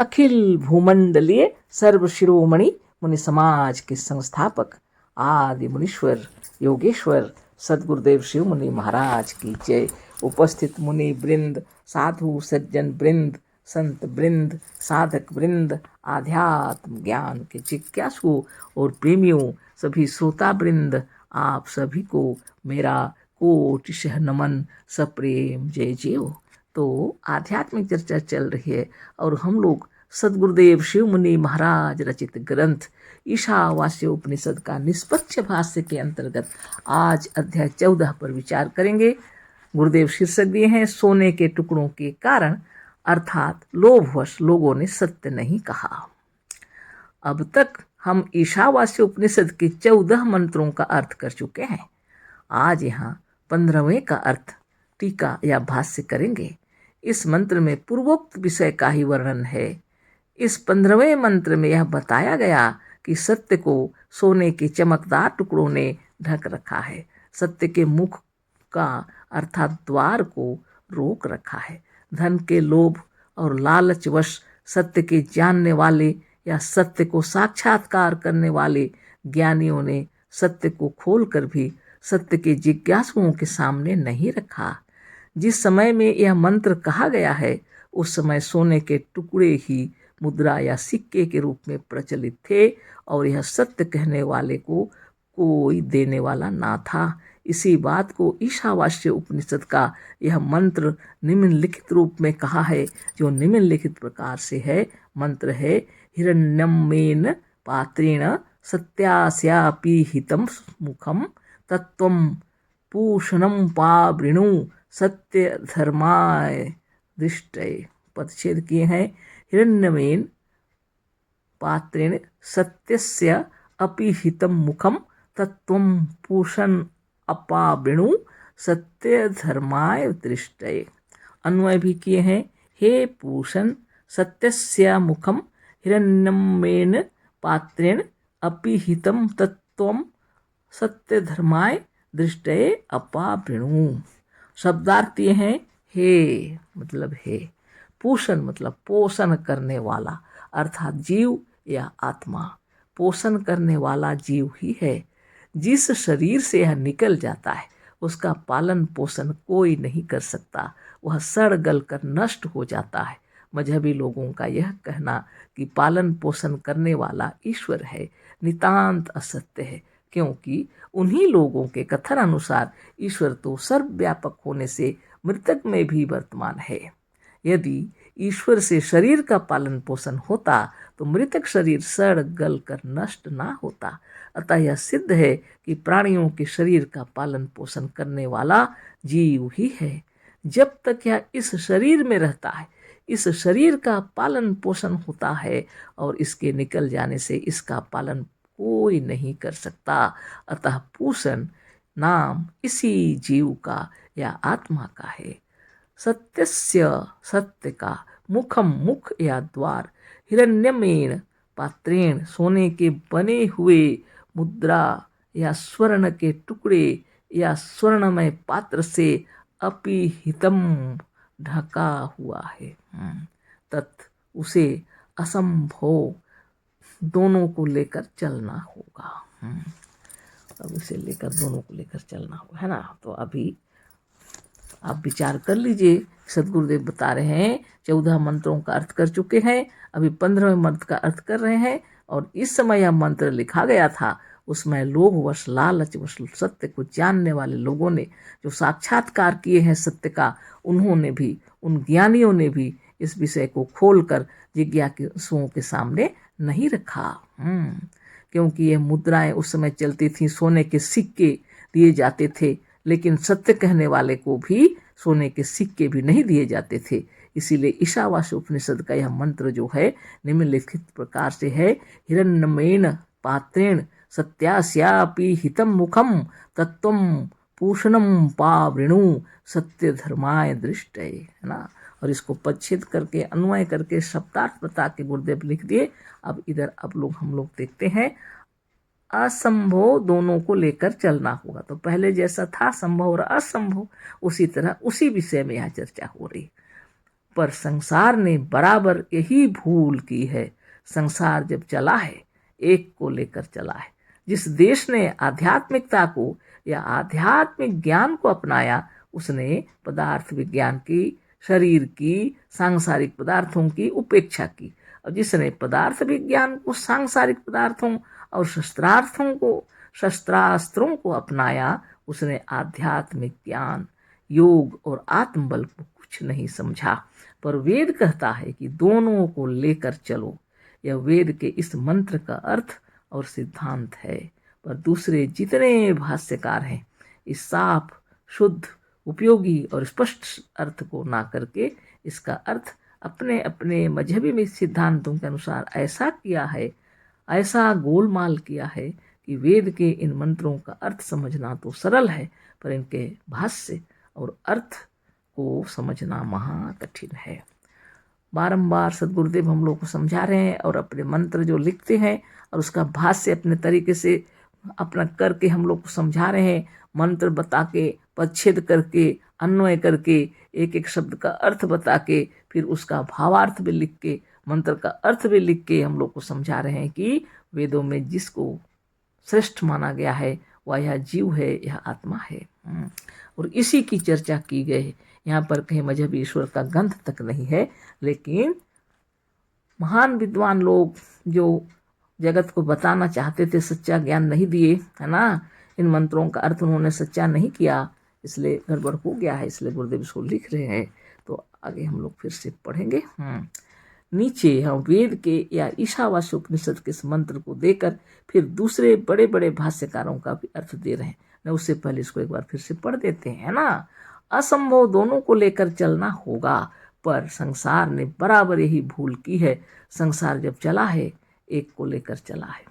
अखिल भूमंडलीय सर्व शिरोमणि मुनि समाज के संस्थापक आदि मुनीश्वर योगेश्वर सदगुरुदेव शिव मुनि महाराज की जय। उपस्थित मुनि वृंद, साधु सज्जन वृंद, संत वृंद, साधक वृंद, आध्यात्म ज्ञान के जिज्ञासु और प्रेमियों, सभी श्रोता वृंद, आप सभी को मेरा कोटिशः नमन, सप्रेम जय जय। तो आध्यात्मिक चर्चा चल रही है और हम लोग सदगुरुदेव शिव मुनि महाराज रचित ग्रंथ ईशावास्य उपनिषद का निष्पक्ष भाष्य के अंतर्गत आज अध्याय 14 पर विचार करेंगे। गुरुदेव शीर्षक दिए हैं सोने के टुकड़ों के कारण, अर्थात लोभवश लोगों ने सत्य नहीं कहा। अब तक हम ईशावास्य उपनिषद के 14 मंत्रों का अर्थ कर चुके हैं। आज यहाँ 15वें का अर्थ टीका या भाष्य करेंगे। इस मंत्र में पूर्वोक्त विषय का ही वर्णन है। इस 15वें मंत्र में यह बताया गया कि सत्य को सोने के चमकदार टुकड़ों ने ढक रखा है, सत्य के मुख का अर्थात द्वार को रोक रखा है। धन के लोभ और लालचवश सत्य के जानने वाले या सत्य को साक्षात्कार करने वाले ज्ञानियों ने सत्य को खोलकर भी सत्य के जिज्ञासुओं के सामने नहीं रखा। जिस समय में यह मंत्र कहा गया है उस समय सोने के टुकड़े ही मुद्रा या सिक्के के रूप में प्रचलित थे और यह सत्य कहने वाले को कोई देने वाला ना था। इसी बात को ईशावास्य उपनिषद का यह मंत्र निम्नलिखित रूप में कहा है, जो निम्नलिखित प्रकार से है। मंत्र है हिरण्यमेन पात्रेण सत्यास्यापीहितं मुखम तत्त्वं पूषणं पावृणु सत्य धर्माय दृष्टये। पदच्छेद किए हैं। हिरण्यमेन पात्रेण सत्यस्य अपीहितं मुखम तत्त्वं पूषण अपावृणु सत्य धर्माय दृष्टये। अन्वय भी किए हैं। हे पूषण सत्यस्य मुखम हिरण्यमेन पात्रेण अपीहितं तत्त्वं सत्य धर्माय दृष्टये अपावृणु। शब्दार्थ ये हैं। हे मतलब है, पूषण मतलब पोषण करने वाला, अर्थात जीव या आत्मा। पोषण करने वाला जीव ही है। जिस शरीर से यह निकल जाता है उसका पालन पोषण कोई नहीं कर सकता, वह सड़ गल कर नष्ट हो जाता है। मजहबी लोगों का यह कहना कि पालन पोषण करने वाला ईश्वर है नितांत असत्य है, क्योंकि उन्हीं लोगों के कथन अनुसार ईश्वर तो सर्वव्यापक होने से मृतक में भी वर्तमान है। यदि ईश्वर से शरीर का पालन पोषण होता तो मृतक शरीर सड़ गल कर नष्ट ना होता। अतः यह सिद्ध है कि प्राणियों के शरीर का पालन पोषण करने वाला जीव ही है। जब तक यह इस शरीर में रहता है इस शरीर का पालन पोषण होता है और इसके निकल जाने से इसका पालन कोई नहीं कर सकता। अतः पूषण नाम इसी जीव का या आत्मा का है। सत्यस्य सत्य का, मुखम मुख या द्वार, हिरण्यमेन पात्रेण सोने के बने हुए मुद्रा या स्वर्ण के टुकड़े या स्वर्णमय पात्र से अपीहितम ढका हुआ है। तत् उसे असंभव दोनों को लेकर चलना होगा। अब इसे लेकर दोनों को लेकर चलना होगा, है ना। तो अभी आप विचार कर लीजिए। सदगुरुदेव बता रहे हैं 14 मंत्रों का अर्थ कर चुके हैं, अभी 15वें मंत्र का अर्थ कर रहे हैं। और इस समय यह मंत्र लिखा गया था उसमें लोभवश लालचवश सत्य को जानने वाले लोगों ने, जो साक्षात्कार किए हैं सत्य का, उन्होंने भी, उन ज्ञानियों ने भी इस विषय को खोलकर जिज्ञासुओं के सामने नहीं रखा। क्योंकि ये मुद्राएं उस समय चलती थी, सोने के सिक्के दिए जाते थे, लेकिन सत्य कहने वाले को भी सोने के सिक्के भी नहीं दिए जाते थे। इसीलिए ईशावास्य उपनिषद का यह मंत्र जो है निम्नलिखित प्रकार से है। हिरण्यमेन पात्रेण सत्यास्यापीहितं मुखम तत्त्वं पूषणं पावृणु सत्य धर्माय दृष्टये, है ना। और इसको पच्छेद करके अन्वय करके शब्दार्थ बता के गुरुदेव लिख दिए। अब इधर हम लोग देखते हैं। असंभव दोनों को लेकर चलना होगा। तो पहले जैसा था संभव और असंभव, उसी तरह उसी विषय में यहाँ चर्चा हो रही। पर संसार ने बराबर यही भूल की है। संसार जब चला है एक को लेकर चला है। जिस देश ने आध्यात्मिकता को या आध्यात्मिक ज्ञान को अपनाया उसने पदार्थ विज्ञान की, शरीर की, सांसारिक पदार्थों की उपेक्षा की। और जिसने पदार्थ विज्ञान को, सांसारिक पदार्थों और शस्त्रास्त्रों को अपनाया उसने आध्यात्मिक ज्ञान, योग और आत्मबल को कुछ नहीं समझा। पर वेद कहता है कि दोनों को लेकर चलो। यह वेद के इस मंत्र का अर्थ और सिद्धांत है। पर दूसरे जितने भाष्यकार हैं इस साफ, शुद्ध, उपयोगी और स्पष्ट अर्थ को ना करके इसका अर्थ अपने अपने मजहबी सिद्धांतों के अनुसार ऐसा किया है, ऐसा गोलमाल किया है कि वेद के इन मंत्रों का अर्थ समझना तो सरल है पर इनके भाष्य और अर्थ को समझना महा कठिन है। बारंबार सदगुरुदेव हम लोग को समझा रहे हैं और अपने मंत्र जो लिखते हैं और उसका भाष्य अपने तरीके से अपना करके हम लोग को समझा रहे हैं। मंत्र बता के, पदच्छेद करके, अन्वय करके, एक एक शब्द का अर्थ बता के, फिर उसका भावार्थ भी लिख के, मंत्र का अर्थ भी लिख के हम लोग को समझा रहे हैं कि वेदों में जिसको श्रेष्ठ माना गया है वह यह जीव है, यह आत्मा है। और इसी की चर्चा की गई है। यहाँ पर कहीं मजहबी ईश्वर का गंध तक नहीं है, लेकिन महान विद्वान लोग जो जगत को बताना चाहते थे, सच्चा ज्ञान नहीं दिए, है ना, इन मंत्रों का अर्थ उन्होंने सच्चा नहीं किया, इसलिए गड़बड़ हो गया है, इसलिए गुरुदेव इसको लिख रहे हैं। तो आगे हम लोग फिर से पढ़ेंगे। नीचे हम वेद के या ईशावास्य उपनिषद के इस मंत्र को देकर फिर दूसरे बड़े बड़े भाष्यकारों का भी अर्थ दे रहे हैं। न उससे पहले इसको एक बार फिर से पढ़ देते हैं ना। असंभव दोनों को लेकर चलना होगा, पर संसार ने बराबर यही भूल की है। संसार जब चला है एक को लेकर चला है।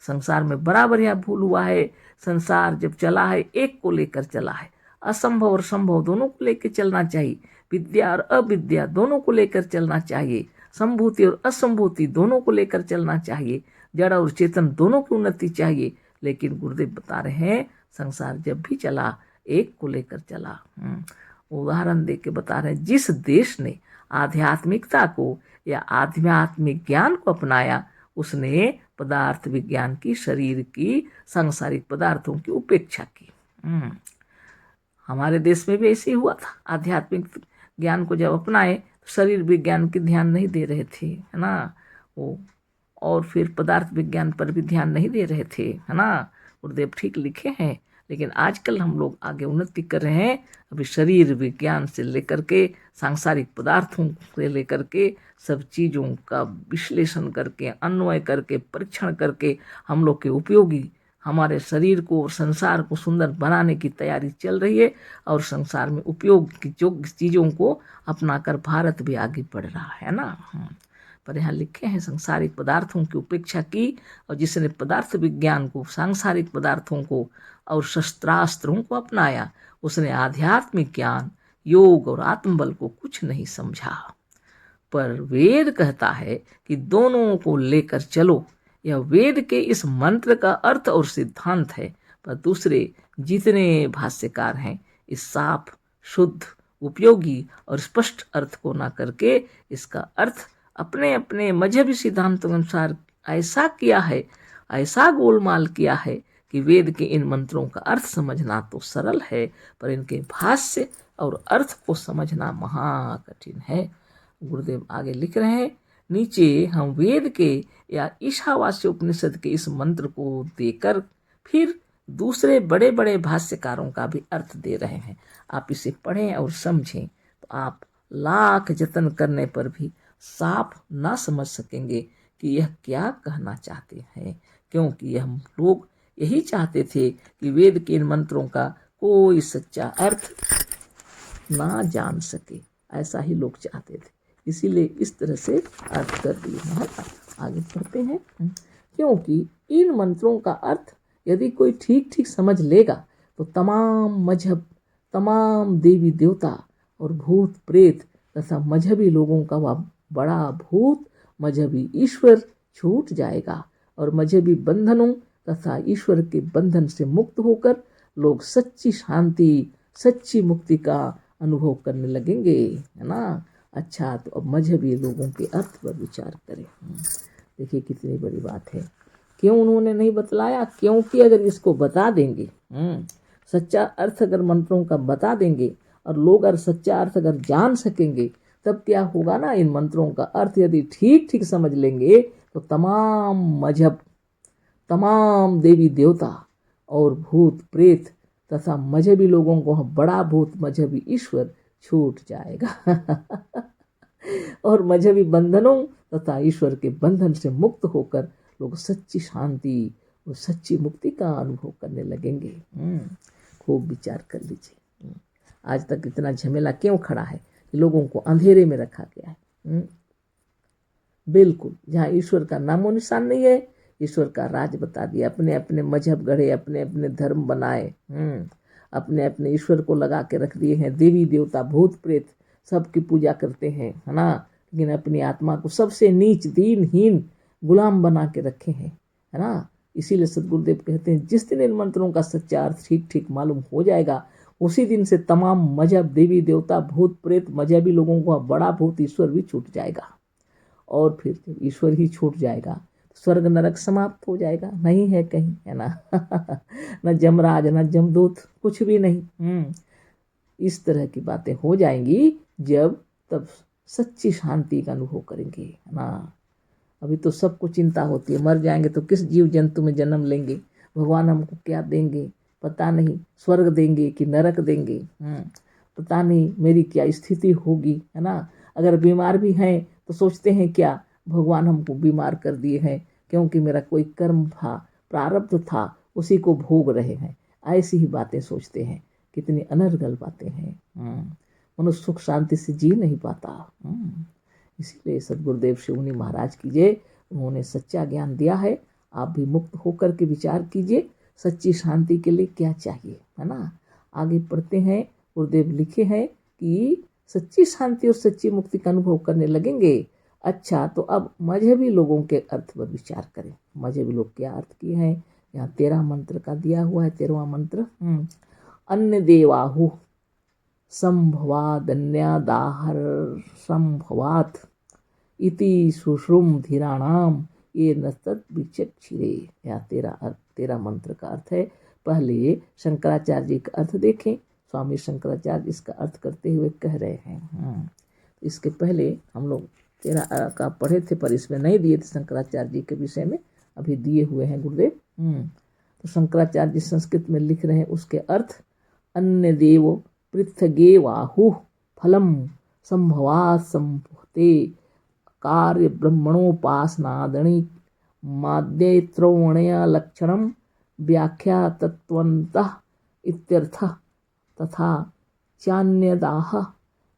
संसार में बराबर यह भूल हुआ है। संसार जब चला है एक को लेकर चला है। असंभव और संभव दोनों को लेकर चलना चाहिए। विद्या और अविद्या दोनों को लेकर चलना चाहिए। संभूति और असंभूति दोनों को लेकर चलना चाहिए। जड़ और चेतन दोनों की उन्नति चाहिए। लेकिन गुरुदेव बता रहे हैं संसार जब भी चला एक को लेकर चला। उदाहरण दे के बता रहे हैं, जिस देश ने आध्यात्मिकता को या आध्यात्मिक ज्ञान को अपनाया उसने पदार्थ विज्ञान की, शरीर की, सांसारिक पदार्थों की उपेक्षा की। हमारे देश में भी ऐसे ही हुआ था। आध्यात्मिक ज्ञान को जब अपनाए तो शरीर विज्ञान की ध्यान नहीं दे रहे थे, है ना, वो, और फिर पदार्थ विज्ञान पर भी ध्यान नहीं दे रहे थे, है ना। गुरुदेव ठीक लिखे हैं। लेकिन आजकल हम लोग आगे उन्नति कर रहे हैं। अभी शरीर विज्ञान से लेकर के सांसारिक पदार्थों से लेकर के सब चीज़ों का विश्लेषण करके, अन्वय करके, परीक्षण करके हम लोग के उपयोगी हमारे शरीर को और संसार को सुंदर बनाने की तैयारी चल रही है। और संसार में उपयोग की जो चीज़ों को अपनाकर भारत भी आगे बढ़ रहा है ना। पर यहाँ लिखे हैं सांसारिक पदार्थों की उपेक्षा की। और जिसने पदार्थ विज्ञान को, सांसारिक पदार्थों को और शस्त्रास्त्रों को अपनाया उसने आध्यात्मिक ज्ञान, योग और आत्मबल को कुछ नहीं समझा। पर वेद कहता है कि दोनों को लेकर चलो। यह वेद के इस मंत्र का अर्थ और सिद्धांत है। पर दूसरे जितने भाष्यकार हैं इस साफ, शुद्ध, उपयोगी और स्पष्ट अर्थ को ना करके इसका अर्थ अपने अपने मजहबी सिद्धांतों के अनुसार ऐसा किया है, ऐसा गोलमाल किया है कि वेद के इन मंत्रों का अर्थ समझना तो सरल है पर इनके भाष्य और अर्थ को समझना महा कठिन है। गुरुदेव आगे लिख रहे हैं, नीचे हम वेद के या ईशावास्य उपनिषद के इस मंत्र को देकर फिर दूसरे बड़े बड़े भाष्यकारों का भी अर्थ दे रहे हैं। आप इसे पढ़ें और समझें तो आप लाख जतन करने पर भी साफ ना समझ सकेंगे कि यह क्या कहना चाहते हैं, क्योंकि हम लोग यही चाहते थे कि वेद के इन मंत्रों का कोई सच्चा अर्थ ना जान सके, ऐसा ही लोग चाहते थे, इसीलिए इस तरह से अर्थ कर दिए हैं। आगे पढ़ते हैं, क्योंकि इन मंत्रों का अर्थ यदि कोई ठीक ठीक समझ लेगा तो तमाम मजहब, तमाम देवी देवता और भूत प्रेत तथा मजहबी लोगों का वह बड़ा भूत मजहबी ईश्वर छूट जाएगा और मजहबी बंधनों तथा ईश्वर के बंधन से मुक्त होकर लोग सच्ची शांति, सच्ची मुक्ति का अनुभव करने लगेंगे, है ना। अच्छा, तो अब मजहबी लोगों के अर्थ पर विचार करें। देखिए कितनी बड़ी बात है। क्यों उन्होंने नहीं बतलाया? क्योंकि अगर इसको बता देंगे, सच्चा अर्थ अगर मंत्रों का बता देंगे और लोग अगर सच्चा अर्थ अगर जान सकेंगे, तब क्या होगा ना, इन मंत्रों का अर्थ यदि ठीक ठीक समझ लेंगे तो तमाम मजहब, तमाम देवी देवता और भूत प्रेत तथा मजहबी लोगों को बड़ा भूत मजहबी ईश्वर छूट जाएगा और मजहबी बंधनों तथा ईश्वर के बंधन से मुक्त होकर लोग सच्ची शांति और सच्ची मुक्ति का अनुभव करने लगेंगे। खूब विचार कर लीजिए। आज तक इतना झमेला क्यों खड़ा है? लोगों को अंधेरे में रखा गया है। बिल्कुल, जहाँ ईश्वर का नामो निशान नहीं है, ईश्वर का राज बता दिया। अपने अपने मजहब गढ़े, अपने अपने धर्म बनाए, अपने अपने ईश्वर को लगा के रख दिए हैं। देवी देवता भूत प्रेत सबकी पूजा करते हैं, है ना, लेकिन अपनी आत्मा को सबसे नीच दीनहीन गुलाम बना के रखे हैं, है ना। इसीलिए सदगुरुदेव कहते हैं जिस दिन इन मंत्रों का सच्चा अर्थ ठीक ठीक मालूम हो जाएगा, उसी दिन से तमाम मजहब, देवी देवता, भूत प्रेत, मजहबी लोगों को बड़ा भूत ईश्वर भी छूट जाएगा। और फिर जब ईश्वर ही छूट जाएगा, स्वर्ग नरक समाप्त हो जाएगा, नहीं है कहीं, है ना न जमराज न जमदूत, कुछ भी नहीं। इस तरह की बातें हो जाएंगी जब तब सच्ची शांति का अनुभव करेंगे, है ना। अभी तो सबको चिंता होती है, मर जाएंगे तो किस जीव जंतु में जन्म लेंगे, भगवान हमको क्या देंगे पता नहीं, स्वर्ग देंगे कि नरक देंगे, पता नहीं मेरी क्या स्थिति होगी, है ना। अगर बीमार भी हैं तो सोचते हैं क्या भगवान हमको बीमार कर दिए हैं क्योंकि मेरा कोई कर्म था, प्रारब्ध था, उसी को भोग रहे हैं। ऐसी ही बातें सोचते हैं। कितनी अनर्गल बातें हैं। मनुष्य सुख शांति से जी नहीं पाता। इसीलिए सदगुरुदेव शिवमुनि महाराज कीजिए, उन्होंने सच्चा ज्ञान दिया है। आप भी मुक्त होकर के विचार कीजिए सच्ची शांति के लिए क्या चाहिए, है ना। आगे पढ़ते हैं। गुरुदेव लिखे हैं कि सच्ची शांति और सच्ची मुक्ति का अनुभव करने लगेंगे। अच्छा, तो अब मजहबी लोगों के अर्थ पर विचार करें। मजहबी लोग क्या अर्थ किए हैं? यहाँ 13 मंत्र का दिया हुआ है। 13वां मंत्र, अन्य देवाहु संभवादन्यादाहर संभवात इति सुश्रुम धीराणाम ये न तद विचक्षिरे। यह 13 मंत्र का अर्थ है। पहले शंकराचार्य जी का अर्थ देखें। स्वामी शंकराचार्य इसका अर्थ करते हुए कह रहे हैं। इसके पहले हम लोग 13 का पढ़े थे, पर इसमें नहीं दिए थे शंकराचार्य जी के विषय में, अभी दिए हुए हैं गुरुदेव। तो शंकराचार्य जी संस्कृत में लिख रहे हैं उसके अर्थ, अन्य देव पृथ्गेवाहु फलम संभवात संभवते कार्य ब्रह्मणोपासनादणि माद्यैत्रोण्य लक्षणम व्याख्या तत्वन्तः इत्यर्थः तथा चान्यदाह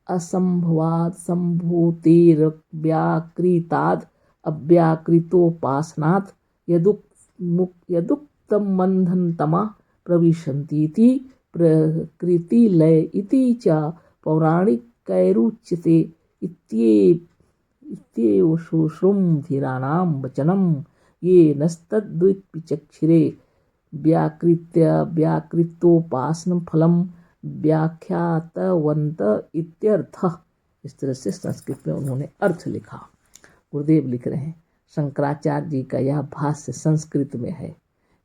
असंभवात् संभूतेर्व्याकृताद् अव्याकृतोपासनात् यदुक्तं बन्धनतमा प्रविशन्तीति प्रकृतिलय इति च पौराणिकैरुच्यते इत्येव शुश्रुम धीराणां वचनं ये नस्तद्विचक्षिरे व्याकृतोपासन फलम व्याख्यातवंत इत्यर्थ। इस तरह से संस्कृत में उन्होंने अर्थ लिखा। गुरुदेव लिख रहे हैं, शंकराचार्य जी का यह भाष्य संस्कृत में है।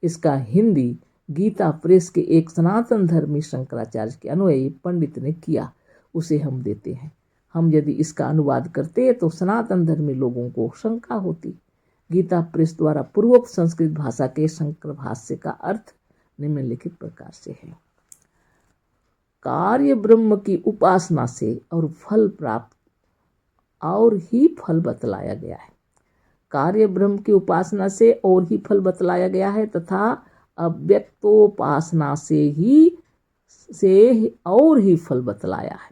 इसका हिंदी गीता प्रेस के एक सनातन धर्मी शंकराचार्य के अनुयायी पंडित ने किया, उसे हम देते हैं। हम यदि इसका अनुवाद करते तो सनातन धर्मी लोगों को शंका होती। गीता प्रेस द्वारा पूर्वोक्त संस्कृत भाषा के शंकर भाष्य का अर्थ निम्नलिखित प्रकार से है। कार्य ब्रह्म की उपासना से और फल प्राप्त और ही फल बतलाया गया है। कार्य ब्रह्म की उपासना से और ही फल बतलाया गया है तथा अव्यक्तोपासना से और ही फल बतलाया है।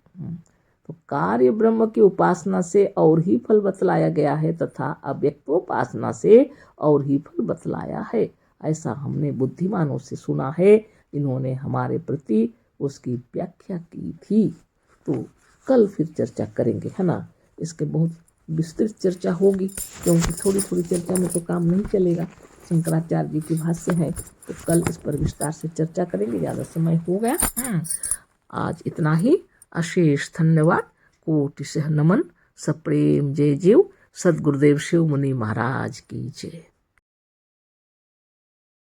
तो कार्य ब्रह्म की उपासना से और ही फल बतलाया गया है तथा अव्यक्तोपासना से और ही फल बतलाया है। ऐसा हमने बुद्धिमानों से सुना है, इन्होंने हमारे प्रति उसकी व्याख्या की थी। तो कल फिर चर्चा करेंगे, है ना। इसके बहुत विस्तृत चर्चा होगी, क्योंकि थोड़ी थोड़ी चर्चा में तो काम नहीं चलेगा। शंकराचार्य जी की भाष्य है, तो कल इस पर विस्तार से चर्चा करेंगे। ज़्यादा समय हो गया, आज इतना ही। अशेष धन्यवाद। कोटि सह नमन, सप्रेम जय जीव। सदगुरुदेव शिव मुनि महाराज की जय।